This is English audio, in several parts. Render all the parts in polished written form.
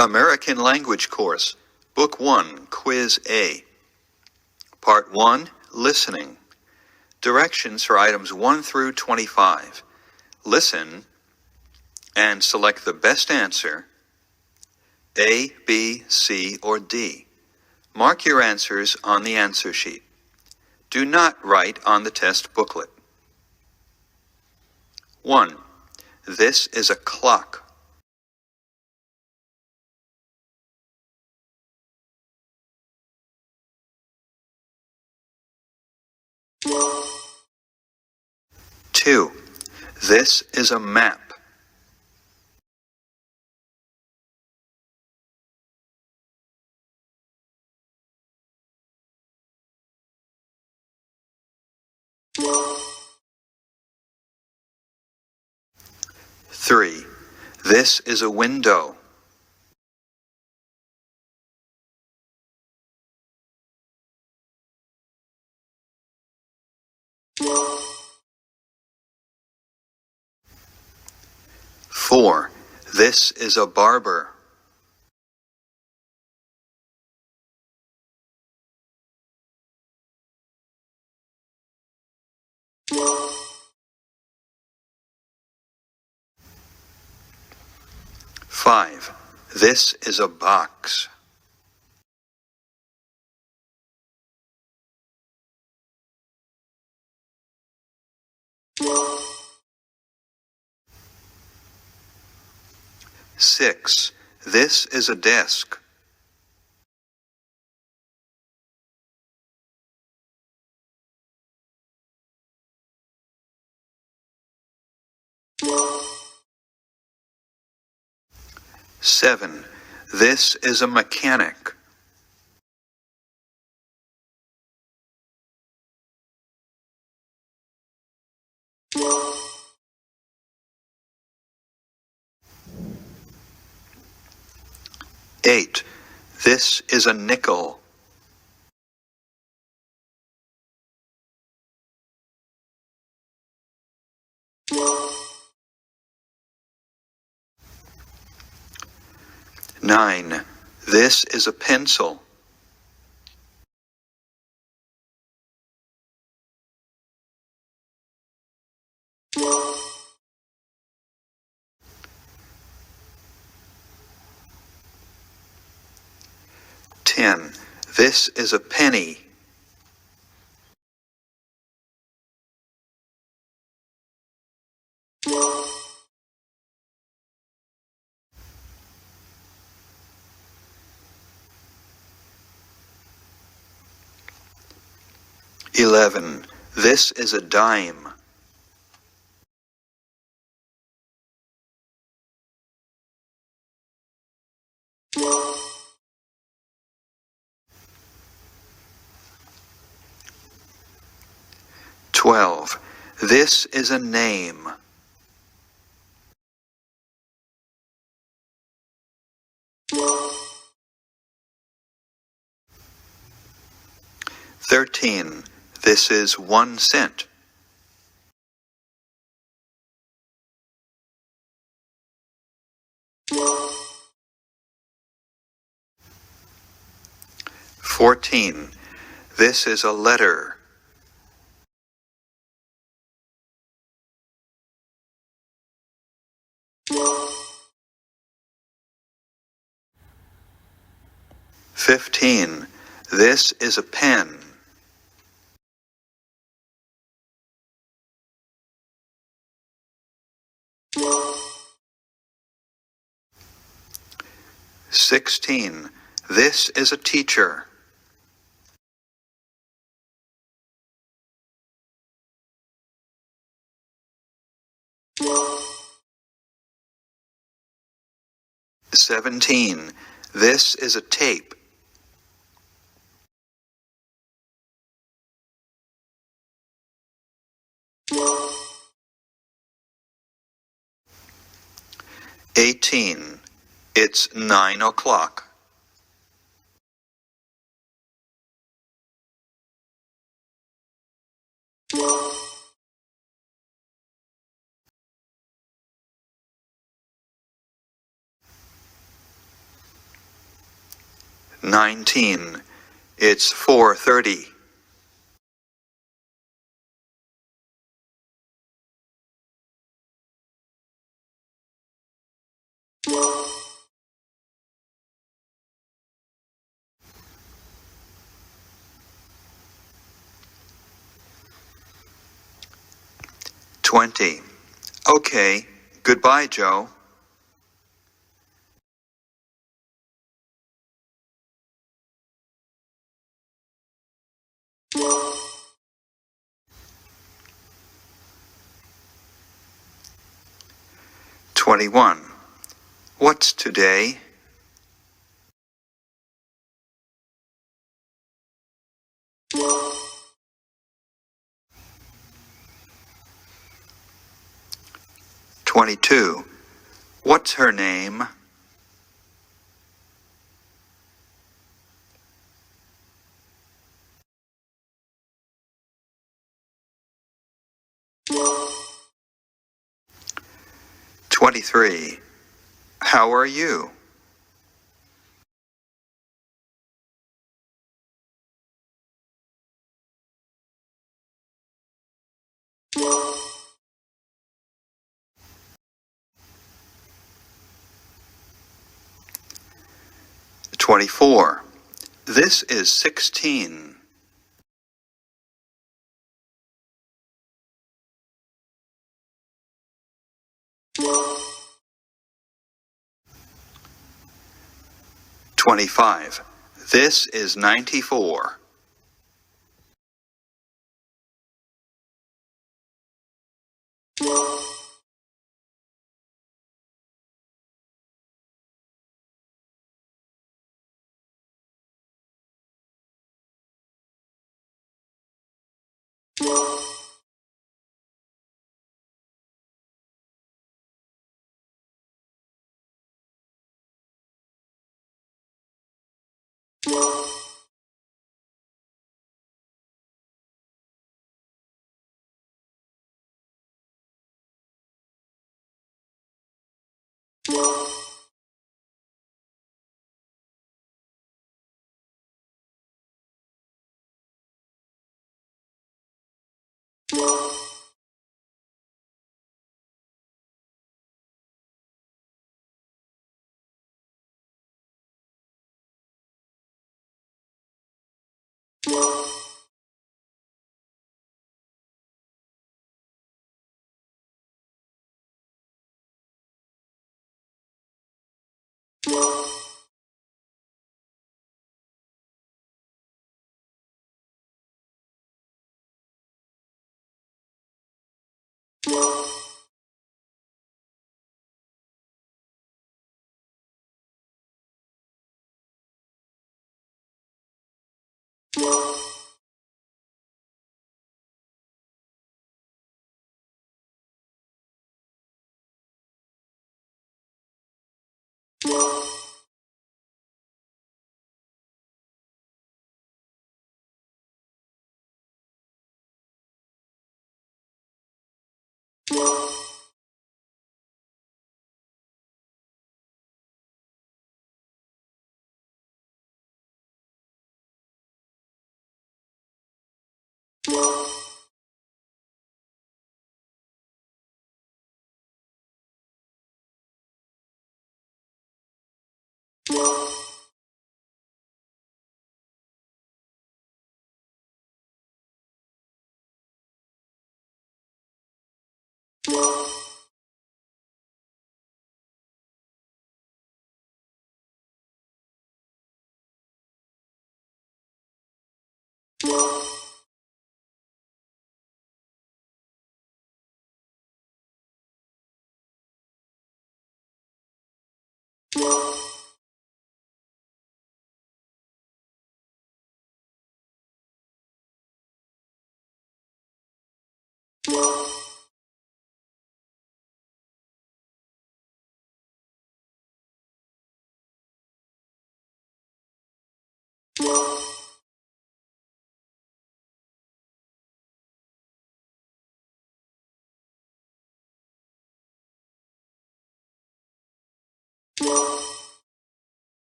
American Language Course, Book 1, Quiz A. Part 1, Listening. Directions for items 1 through 25. Listen and select the best answer, A, B, C, or D. Mark your answers on the answer sheet. Do not write on the test booklet. 1. This is a clock. 2. This is a map. 3. This is a window. 4. This is a barber. 5. This is a box. 6. This is a desk. 7. This is a mechanic. 8. This is a nickel. 9. This is a pencil. 10. This is a penny. 11. This is a dime. 12. This is a name. 13. This is 1 cent. 14. This is a letter. 15. This is a pen. 16. This is a teacher. 17. This is a tape. 18. It's 9 o'clock. 19. It's 4:30. 20. Okay, goodbye, Joe. 21. What's today? 22. What's her name? 23. How are you? 24. This is 16. 25. This is 94.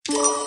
You